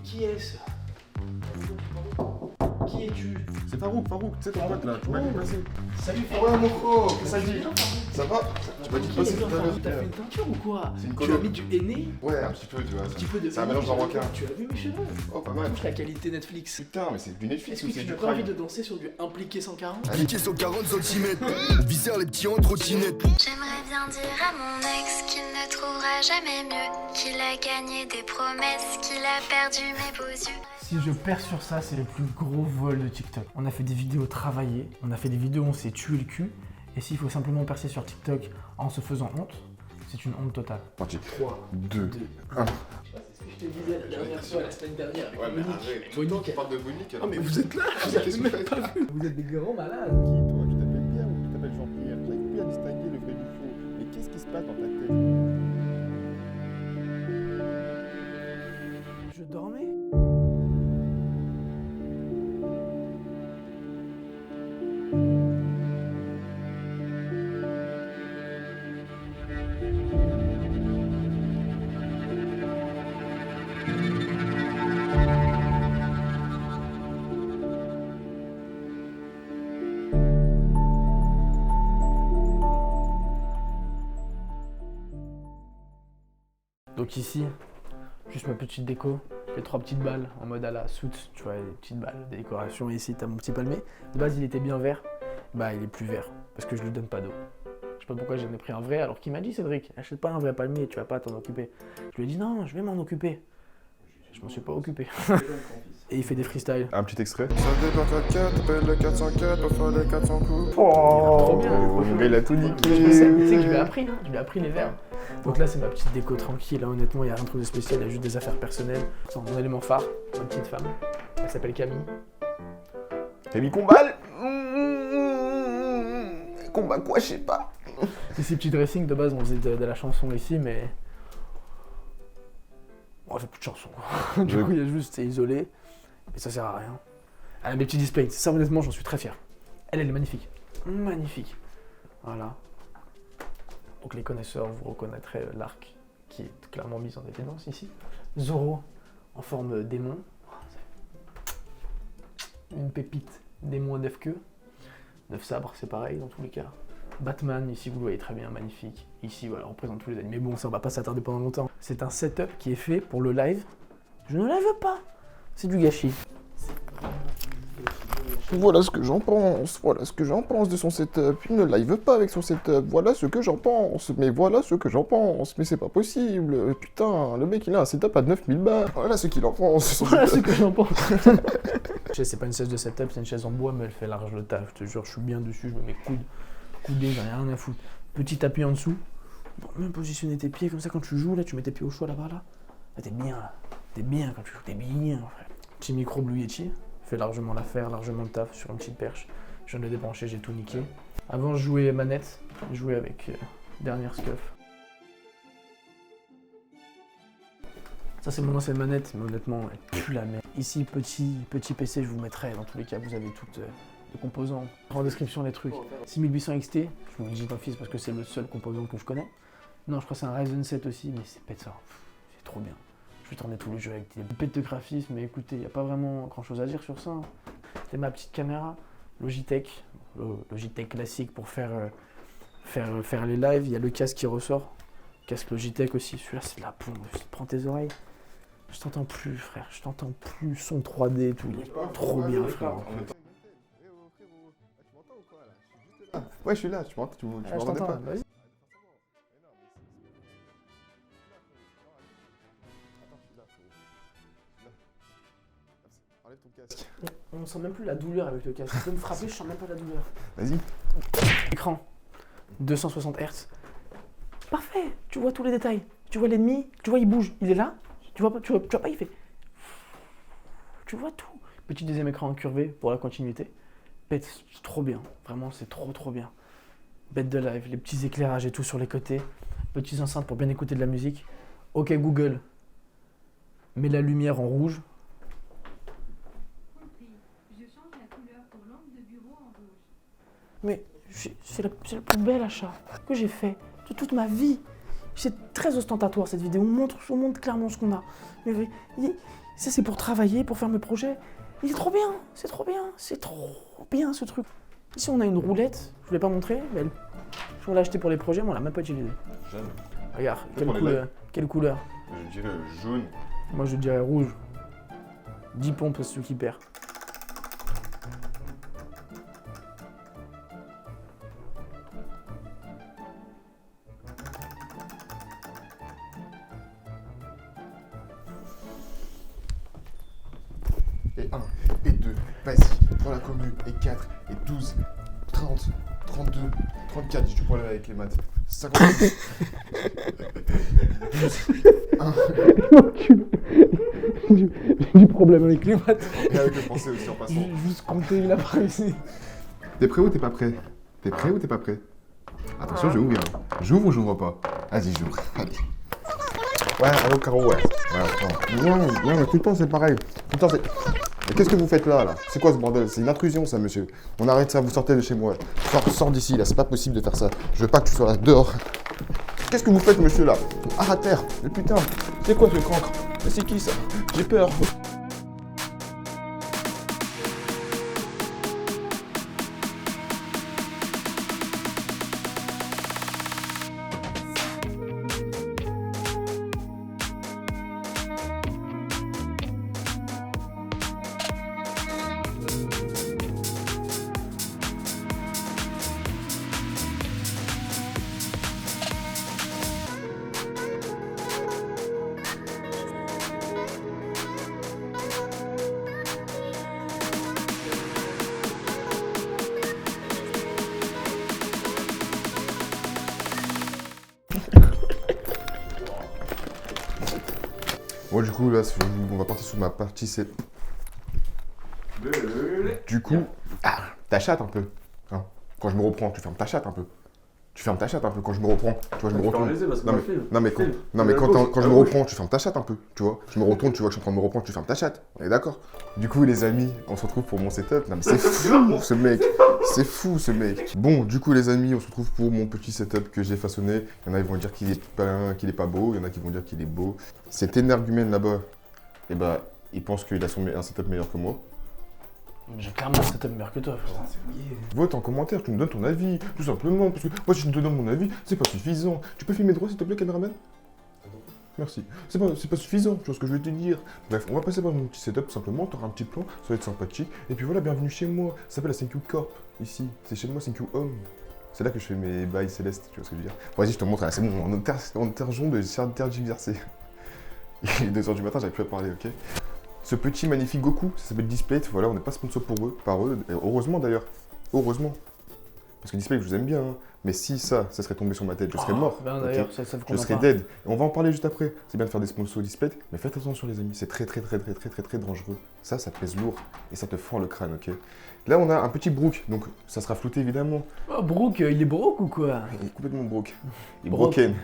Qui est-ce? Qui es-tu? C'est Farouk, tu sais ton pote là, tu m'as dit de passer. Salut Ouais Farouk. mon frère, Comment ça dit? Ça va? Tu m'as dit de passer tout à l'heure. T'as fait une teinture ou quoi? C'est une Tu colo. as mis du henné? Ouais, un petit peu, tu vois. Un petit peu de C'est un henné, mélange tu as- marocain. Tu as vu mes cheveux? Oh, pas mal. La qualité Netflix. Putain, mais c'est du Netflix Est-ce ou que c'est tu du n'as pas envie prime? de danser sur du impliqué 140? Appliqué sur 40 cm, on viscère les petits en trottinette. J'aimerais bien dire à mon ex qu'il ne trouvera jamais mieux, qu'il a gagné des promesses, qu'il a perdu mes beaux yeux. Si je perds sur ça, c'est le plus gros vol de TikTok. On a fait des vidéos travaillées, on a fait des vidéos où on s'est tué le cul. Et s'il faut simplement percer sur TikTok en se faisant honte, c'est une honte totale. Parti. 3, 2, 1. C'est ce que je te disais la dernière fois, la semaine dernière. Avec Ouais, mais Monique. arrête. Monique. Tu parles de Monique alors. Ah mais vous êtes là, vous avez même pas vu. Vous êtes des grands malades. Qui toi? Tu t'appelles Pierre ou tu t'appelles Jean-Pierre? J'arrive plus à distinguer le vrai du faux. Mais qu'est-ce qui se passe dans ta tête? Je dormais. Donc ici, juste ma petite déco, les 3 petites balles en mode à la soute, tu vois, les petites balles de décoration. Et ici, t'as mon petit palmier. De base, il était bien vert, bah il est plus vert, parce que je lui donne pas d'eau. Je sais pas pourquoi j'en ai pris un vrai, alors qu'il m'a dit, Cédric, achète pas un vrai palmier, tu vas pas t'en occuper. Je lui ai dit, non, je vais m'en occuper. Je m'en suis pas occupé. Et il fait des freestyles. Un petit extrait. Ça dépend 4-4, t'appelles le 404, pour faire les 400 coups. Trop bien. Mais il a tout niqué. Tu sais que je lui ai appris, hein, je lui ai appris les verbes. Donc là, c'est ma petite déco tranquille, hein, honnêtement, il n'y a rien de spécial, il y a juste des affaires personnelles. C'est mon élément phare, ma petite femme. Elle s'appelle Camille. Camille Combal. Combat quoi, je sais pas. Ici, petit dressing, de base, on faisait de la chanson ici, mais. On fait plus de chansons. Du coup, il y a juste, c'est isolé, et ça sert à rien. Elle a mes petits displays, ça, honnêtement, j'en suis très fier. Elle est magnifique. Magnifique. Voilà. Donc les connaisseurs, vous reconnaîtrez l'arc qui est clairement mis en évidence ici. Zoro en forme démon. Une pépite démon à 9 queues. 9 sabres, c'est pareil dans tous les cas. Batman, ici vous le voyez très bien, magnifique. Ici, voilà, on représente tous les animés. Bon, ça on va pas s'attarder pendant longtemps. C'est un setup qui est fait pour le live. Je ne live pas. C'est du gâchis. Voilà ce que j'en pense de son setup. Il ne live pas avec son setup. Voilà ce que j'en pense. Mais c'est pas possible. Putain, le mec il a un setup à 9000 balles. Voilà ce qu'il en pense. Voilà ce que j'en pense. C'est pas une chaise de setup, c'est une chaise en bois, mais elle fait large le taf. Je te jure, je suis bien dessus, je me mets coudé, j'en ai rien à foutre. Petit tapis en dessous. Bon, même positionner tes pieds comme ça quand tu joues, là, tu mets tes pieds au choix là-bas, là. Là, t'es bien, là. T'es bien quand tu joues, t'es bien, frère. Petit micro Blue Yeti, fait largement l'affaire, largement le taf sur une petite perche. Je viens de le débrancher, j'ai tout niqué. Avant, je jouais manette, je jouais avec dernière scuff. Ça c'est mon ancienne manette, mais honnêtement, elle pue la merde. Ici, petit PC, je vous mettrai, dans tous les cas, vous avez toutes les composants. En description, les trucs. 6800 XT, je vous le dis d'office parce que c'est le seul composant que je connais. Non, je crois que c'est un Ryzen 7 aussi, mais c'est pète ça. C'est trop bien. Je vais tourner tous les jeux avec des pètes de graphisme, mais écoutez, il n'y a pas vraiment grand chose à dire sur ça. C'est ma petite caméra Logitech, Logitech classique pour faire les lives. Il y a le casque qui ressort. Casque Logitech aussi, celui-là c'est de la pompe, prends tes oreilles. Je t'entends plus, frère, je t'entends plus, son 3D et tout, il est trop bien, frère. Ouais, je suis là, tu m'entendais pas. Vas-y. Enlève ton casque. On sent même plus la douleur avec le casque. Tu peux me frapper, je sens même pas la douleur. Vas-y. Écran, 260 Hz. Parfait, tu vois tous les détails. Tu vois l'ennemi, tu vois il bouge, il est là. Tu vois pas, il fait. Tu vois tout. Petit deuxième écran incurvé pour la continuité. Bête, c'est trop bien. Vraiment, c'est trop bien. Bête de live, les petits éclairages et tout sur les côtés. Petites enceintes pour bien écouter de la musique. Ok Google, mets la lumière en rouge. Je change la couleur pour lampe de bureau en rouge. Mais c'est le plus bel achat que j'ai fait de toute ma vie. C'est très ostentatoire cette vidéo, on montre clairement ce qu'on a. Mais ça c'est pour travailler, pour faire mes projets. Il est trop bien, c'est trop bien ce truc. Ici on a une roulette, je ne l'ai pas montré, mais on l'a acheté pour les projets, mais on l'a même pas utilisé. Jamais. Regarde, Peut-être qu'on est là. quelle couleur? Je dirais jaune. Moi je dirais rouge. 10 pompes c'est celui qui perd. Et 1, et 2, vas-y, prends la commune, et 4, et 12, 30, 32, 34, j'ai du problème avec les maths. 52, 1, J'ai du problème avec les maths. et avec le français aussi en passant. Juste compter la ici. T'es prêt ou t'es pas prêt? T'es prêt ou t'es pas prêt? Attention, je ouvre. J'ouvre ou j'ouvre pas? Vas-y, j'ouvre. Allez. Ouais, allô, Caro, ouais. Non, mais tout le temps, c'est pareil. Tout le temps, c'est... Mais qu'est-ce que vous faites là? C'est quoi ce bordel? C'est une intrusion, ça, monsieur. On arrête ça, vous sortez de chez moi. Sors d'ici, là, c'est pas possible de faire ça. Je veux pas que tu sois là, dehors. Qu'est-ce que vous faites, monsieur, là? Ah, à terre. Mais putain, c'est quoi ce cancre? Mais c'est qui, ça? J'ai peur. Bon, du coup, là, on va partir sur ma partie 7. Du coup, ta chatte un peu. Hein. Quand je me reprends, tu fermes ta chatte un peu. Tu fermes ta chatte un peu quand je me reprends. Tu vois, je me retourne. Non, mais quand je me reprends, tu fermes ta chatte un peu. Tu vois, je me retourne, tu vois que je suis en train de me reprendre, tu fermes ta chatte. On est d'accord? Du coup, les amis, on se retrouve pour mon setup. Non, mais c'est fou ce mec. C'est fou ce mec. Bon, du coup, les amis, on se retrouve pour mon petit setup que j'ai façonné. Il y en a qui vont dire qu'il est pas beau. Il y en a qui vont dire qu'il est beau. Cet énergumène là-bas, eh ben, il pense qu'il a un setup meilleur que moi. J'ai clairement un setup meilleur que toi, frère. Vote en commentaire, tu me donnes ton avis, tout simplement, parce que moi si je te donne mon avis, c'est pas suffisant. Tu peux filmer droit s'il te plaît, caméraman? Merci. C'est pas suffisant, tu vois ce que je veux te dire. Bref, on va passer par mon petit setup, tout simplement, t'auras un petit plan, ça va être sympathique. Et puis voilà, bienvenue chez moi, ça s'appelle la Thank You Corp, ici. C'est chez moi, Thank You Home. C'est là que je fais mes bails célestes, tu vois ce que je veux dire. Bon, vas-y, je te montre, là, c'est bon, en interjon de tergiverser. Il est 2h du matin, j'arrive plus à parler, ok? Ce petit magnifique Goku, ça s'appelle Displate, voilà, on n'est pas sponsor par eux, et heureusement d'ailleurs, heureusement. Parce que Displate, je vous aime bien, hein. Mais si ça serait tombé sur ma tête, je serais mort. Ben ok, d'ailleurs, ça je serais dead. Et on va en parler juste après. C'est bien de faire des sponsors Displate, mais faites attention les amis, c'est très dangereux. Ça pèse lourd, et ça te fend le crâne, ok? Là, on a un petit Brook, donc ça sera flouté évidemment. Oh, Brook, il est broke ou quoi? Il est complètement broke. Il est Broke. broken.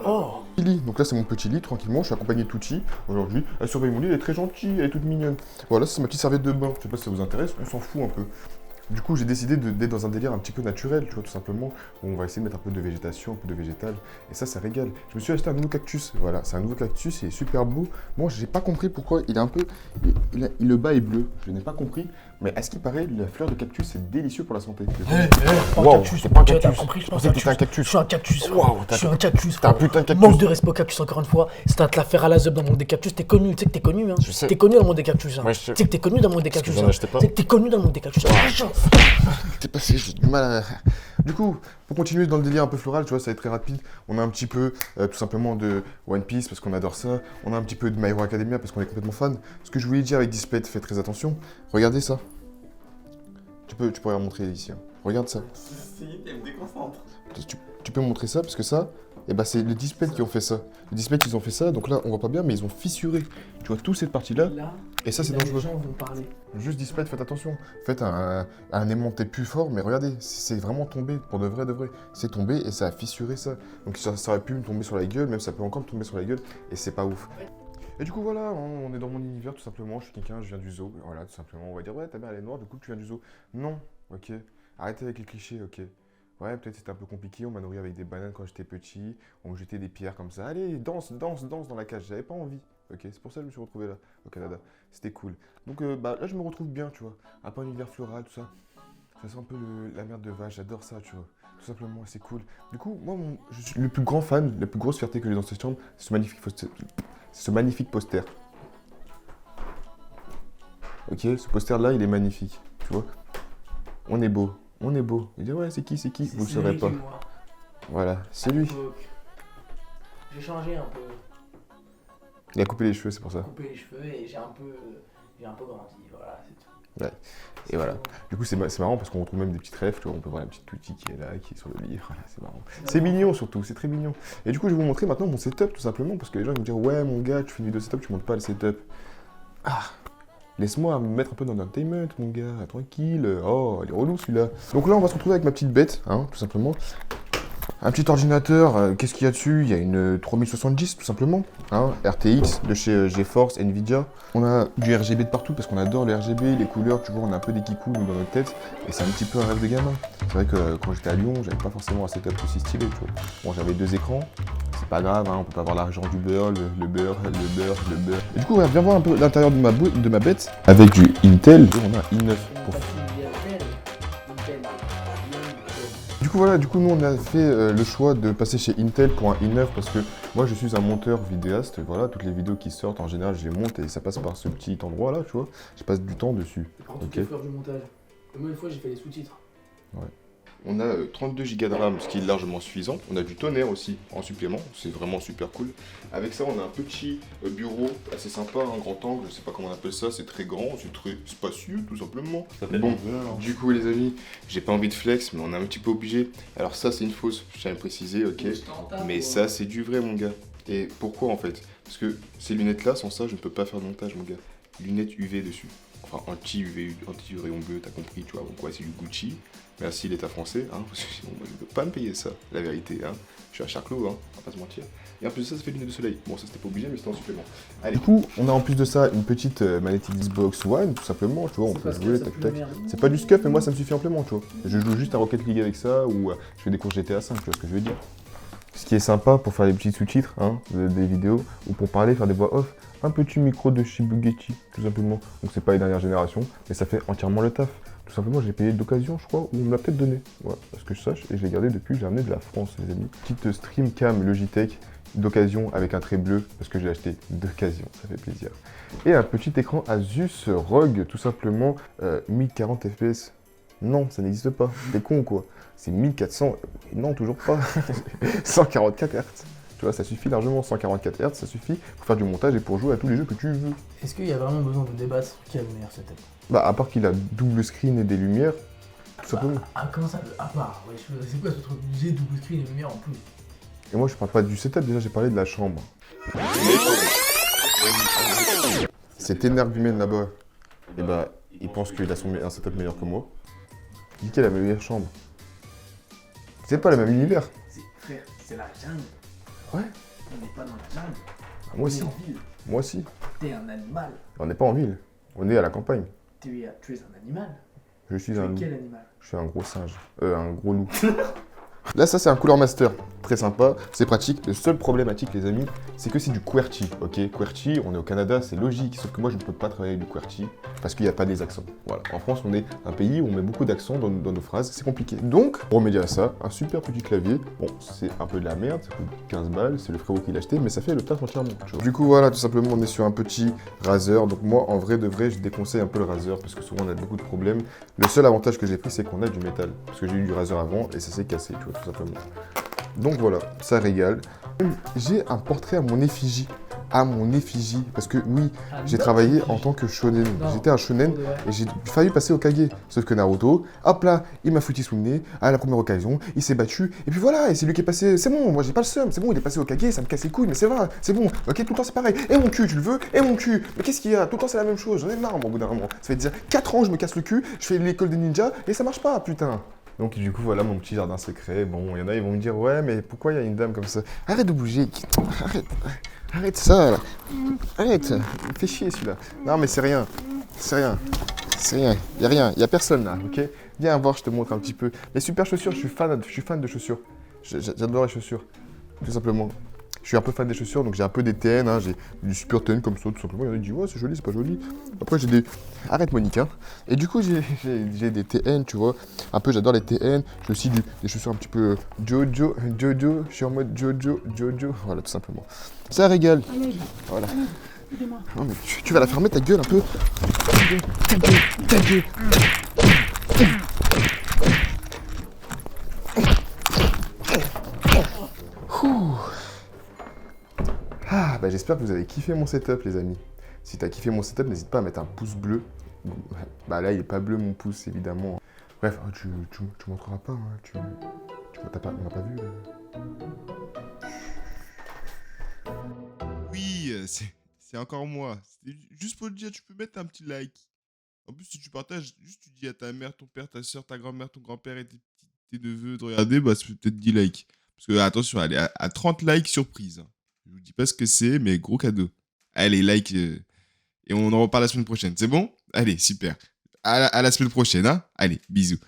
Oh! Lit. Donc là c'est mon petit lit, tranquillement, je suis accompagné de Tucci aujourd'hui. Elle surveille mon lit, elle est très gentille, elle est toute mignonne. Voilà, ça c'est ma petite serviette de bain, je sais pas si ça vous intéresse, on s'en fout un peu. Du coup j'ai décidé d'être dans un délire un petit peu naturel, tu vois, tout simplement, où on va essayer de mettre un peu de végétation, un peu de végétal, et ça régale. Je me suis acheté un nouveau cactus, voilà, c'est un nouveau cactus, il est super beau. Moi j'ai pas compris pourquoi il est un peu... le bas est bleu, je n'ai pas compris, mais à ce qui paraît, la fleur de cactus c'est délicieux pour la santé. Wow, c'est pas un cactus, compris, je pensais que c'était un cactus. Je suis un cactus. Wow, je suis un cactus. T'as un putain de cactus. Manque de respect au cactus encore une fois. C'est à te la faire à la zeub dans le monde des cactus. T'es connu, tu sais que t'es connu. Hein. Je sais. T'es connu dans le monde des cactus. Hein. Ouais, Tu sais que t'es connu dans le monde des cactus. j'en achetais pas. Tu sais que t'es connu dans le monde des cactus. T'es passé, j'ai du mal à... Du coup, pour continuer dans le délire un peu floral, tu vois, ça va être très rapide. On a un petit peu, tout simplement, de One Piece, parce qu'on adore ça. On a un petit peu de My Hero Academia, parce qu'on est complètement fan. Ce que je voulais dire avec Displate, faites très attention. Regardez ça. Tu pourrais montrer ici. Hein. Regarde ça. Elle me déconcentre. Tu peux montrer ça, parce que ça, eh ben, c'est le Displate qui ont fait ça. Le Displate, ils ont fait ça, donc là, on voit pas bien, mais ils ont fissuré. Tu vois, toute cette partie-là. Et ça, c'est dangereux. Les gens vont parler. Juste Displate, faites attention. Faites un aimanté plus fort, mais regardez, c'est vraiment tombé, pour de vrai. C'est tombé et ça a fissuré ça. Donc ça aurait pu me tomber sur la gueule, même ça peut encore me tomber sur la gueule, et c'est pas ouf. Et du coup, voilà, on est dans mon univers, tout simplement. Je suis quelqu'un, je viens du zoo. Voilà, tout simplement. On va dire, ouais, ta mère, elle est noire, du coup, tu viens du zoo. Non, ok. Arrêtez avec les clichés, ok. Ouais, peut-être c'était un peu compliqué, on m'a nourri avec des bananes quand j'étais petit, on me jetait des pierres comme ça. Allez, danse dans la cage, j'avais pas envie. Ok, c'est pour ça que je me suis retrouvé là, au Canada. C'était cool. Donc bah, là, je me retrouve bien, tu vois. Un peu un univers floral, tout ça. Ça sent un peu la merde de vache, j'adore ça, tu vois. Tout simplement, c'est cool. Du coup, moi, je suis le plus grand fan, la plus grosse fierté que j'ai dans cette chambre, c'est ce magnifique poster. Ok, ce poster-là, il est magnifique, tu vois. On est beau. On est beau. Il dit ouais, c'est qui? Vous le saurez pas. Voilà, c'est lui. J'ai changé un peu. Il a coupé les cheveux, c'est pour ça. Coupé les cheveux et j'ai un peu grandi. Voilà, c'est tout. Ouais. Et voilà. Du coup, c'est marrant parce qu'on retrouve même des petites rêves, tu vois. On peut voir la petite Tutti qui est là, qui est sur le lit. Voilà, c'est marrant. C'est mignon surtout, c'est très mignon. Et du coup, je vais vous montrer maintenant mon setup tout simplement parce que les gens vont me dire ouais, mon gars, tu fais une vidéo setup, tu montres pas le setup. Ah! Laisse-moi me mettre un peu dans l'entertainment, mon gars, tranquille. Oh, il est relou celui-là. Donc là, on va se retrouver avec ma petite bête, hein, tout simplement. Un petit ordinateur, qu'est-ce qu'il y a dessus? Il y a une 3070, tout simplement. Hein, RTX de chez GeForce, Nvidia. On a du RGB de partout parce qu'on adore le RGB, les couleurs, tu vois, on a un peu des kikous dans notre tête. Et c'est un petit peu un rêve de gamin. C'est vrai que quand j'étais à Lyon, j'avais pas forcément un setup aussi stylé, tu vois. Bon, j'avais 2 écrans. C'est pas grave, hein, on peut pas avoir l'argent du beurre, le beurre. Et du coup, on va bien voir un peu l'intérieur de ma bête. Avec du Intel, on a un i9 pour... Du coup, nous, on a fait le choix de passer chez Intel pour un i9 parce que moi, je suis un monteur vidéaste. Voilà, toutes les vidéos qui sortent, en général, je les monte et ça passe par ce petit endroit-là, tu vois. Je passe du temps dessus. Ok. Faire du montage. Moi, une fois, j'ai fait les sous-titres. Ouais. On a 32 Go de RAM, ce qui est largement suffisant. On a du tonnerre aussi en supplément, c'est vraiment super cool. Avec ça, on a un petit bureau assez sympa, un grand angle, je sais pas comment on appelle ça, c'est très grand, c'est très spacieux tout simplement. Bon, du coup les amis, j'ai pas envie de flex, mais on est un petit peu obligé. Alors ça c'est une fausse, je tiens à le préciser, ok. Mais ça c'est du vrai mon gars. Et pourquoi en fait? Parce que ces lunettes là, sans ça, je ne peux pas faire de montage mon gars. Lunettes UV dessus. Enfin anti-UV, anti-rayon bleu, t'as compris, tu vois, donc ouais c'est du Gucci. Merci l'État français, hein, parce que sinon moi je ne peux pas me payer ça, la vérité, hein. Je suis un charclos, hein, on va pas se mentir. Et en plus de ça, ça fait lunettes de soleil. Bon, ça c'était pas obligé, mais c'était en supplément. Allez. Du coup, on a en plus de ça une petite manette Xbox One, tout simplement, tu vois, on peut jouer, tac tac. C'est pas du scuff, mais moi ça me suffit amplement, tu vois. Je joue juste à Rocket League avec ça, ou je fais des courses GTA 5, tu vois ce que je veux dire. Ce qui est sympa pour faire des petits sous-titres, hein, des vidéos, ou pour parler, faire des voix off, un petit micro de chez Bugatti, tout simplement. Donc c'est pas les dernières générations, mais ça fait entièrement le taf. Tout simplement, j'ai payé d'occasion, je crois, ou on me l'a peut-être donné. Voilà, parce que je sache, et je l'ai gardé depuis, j'ai ramené de la France, les amis. Petite stream cam Logitech d'occasion avec un trait bleu, parce que je l'ai acheté d'occasion, ça fait plaisir. Et un petit écran Asus ROG, tout simplement, 1040 fps. Non, ça n'existe pas, t'es con quoi. C'est 1400, non, toujours pas. 144 Hz. Tu vois, ça suffit largement, 144 Hz, ça suffit pour faire du montage et pour jouer à tous les jeux que tu veux. Est-ce qu'il y a vraiment besoin de débattre qui a le meilleur setup? Bah, à part qu'il a double screen et des lumières, tout simplement. Ah, comment ça? À part, ouais, c'est quoi ce truc? J'ai double screen et lumière en plus. Et moi, je parle pas du setup, déjà, j'ai parlé de la chambre. Cet énergumène là-bas, et bah, il pense qu'il a un setup meilleur que moi. Il dit qu'il a la meilleure chambre. C'est pas le même univers. Frère, c'est la jungle. Ouais. On n'est pas dans la jungle. Moi aussi. On est en ville. Moi aussi. T'es un animal. On n'est pas en ville. On est à la campagne. Tu es un animal. Je suis Tu un es loup. quel animal? Je suis un gros singe. Un gros loup. Là, ça, c'est un Cooler Master. Très sympa, c'est pratique. Le seul problématique, les amis, c'est que c'est du QWERTY. Ok, QWERTY, on est au Canada, c'est logique. Sauf que moi, je ne peux pas travailler du QWERTY parce qu'il n'y a pas des accents. Voilà. En France, on est un pays où on met beaucoup d'accents dans nos phrases. C'est compliqué. Donc, pour remédier à ça, un super petit clavier. Bon, c'est un peu de la merde, ça coûte 15 balles. C'est le frérot qui l'a acheté, mais ça fait le taf entièrement. Tu vois. Du coup, voilà, tout simplement, on est sur un petit Razer. Donc, moi, en vrai de vrai, je déconseille un peu le Razer parce que souvent, on a beaucoup de problèmes. Le seul avantage que j'ai pris, c'est qu'on a du métal. Parce que j'ai eu du Razer avant et ça s'est cassé, tu vois, tout simplement. Donc voilà, ça régale. J'ai un portrait à mon effigie. Parce que oui, j'ai travaillé en tant que shonen. J'étais un shonen et j'ai failli passer au Kage. Sauf que Naruto, hop là, il m'a foutu sous le nez à la première occasion, il s'est battu. Et puis voilà, et c'est lui qui est passé. C'est bon, moi j'ai pas le seum, c'est bon, il est passé au Kage, ça me casse les couilles, mais c'est vrai, c'est bon. Ok, tout le temps c'est pareil. Et mon cul, tu le veux? Et mon cul. Mais qu'est-ce qu'il y a? Tout le temps c'est la même chose, j'en ai marre, moi, au bout d'un moment. Ça fait dire 4 ans, je me casse le cul, je fais l'école des ninjas et ça marche pas, putain. Donc du coup voilà mon petit jardin secret. Bon, il y en a, ils vont me dire ouais mais pourquoi il y a une dame comme ça? Arrête de bouger, arrête ça là. Arrête, il me fait chier celui-là. Non mais c'est rien, il y a rien, il y a personne là, ok? Viens voir, je te montre un petit peu. Les super chaussures, je suis fan de chaussures. J'adore les chaussures, tout simplement. Je suis un peu fan des chaussures, donc j'ai un peu des TN, hein, j'ai du super TN comme ça, tout simplement. Il y en a qui disent, ouais, c'est joli, c'est pas joli. Après, j'ai des... Arrête, Monique, hein. Et du coup, j'ai des TN, tu vois. Un peu, j'adore les TN. J'ai aussi des chaussures un petit peu Jojo. Je suis en mode Jojo. Voilà, tout simplement. Ça régale. Voilà. Non, mais tu vas la fermer, ta gueule, un peu. Ta gueule. Ouh. Ah, bah j'espère que vous avez kiffé mon setup, les amis. Si t'as kiffé mon setup, n'hésite pas à mettre un pouce bleu. Bah là, il est pas bleu, mon pouce, évidemment. Bref, tu montreras pas, hein. On n'a pas vu. Oui, c'est encore moi. Juste pour te dire, tu peux mettre un petit like. En plus, si tu partages, juste tu dis à ta mère, ton père, ta soeur, ta grand-mère, ton grand-père et tes neveux de regarder, bah ça fait peut-être 10 likes. Parce que attention, allez, à 30 likes, surprise. Hein. Je vous dis pas ce que c'est, mais gros cadeau. Allez, like, et on en reparle la semaine prochaine. C'est bon? Allez, super. À la semaine prochaine, hein? Allez, bisous.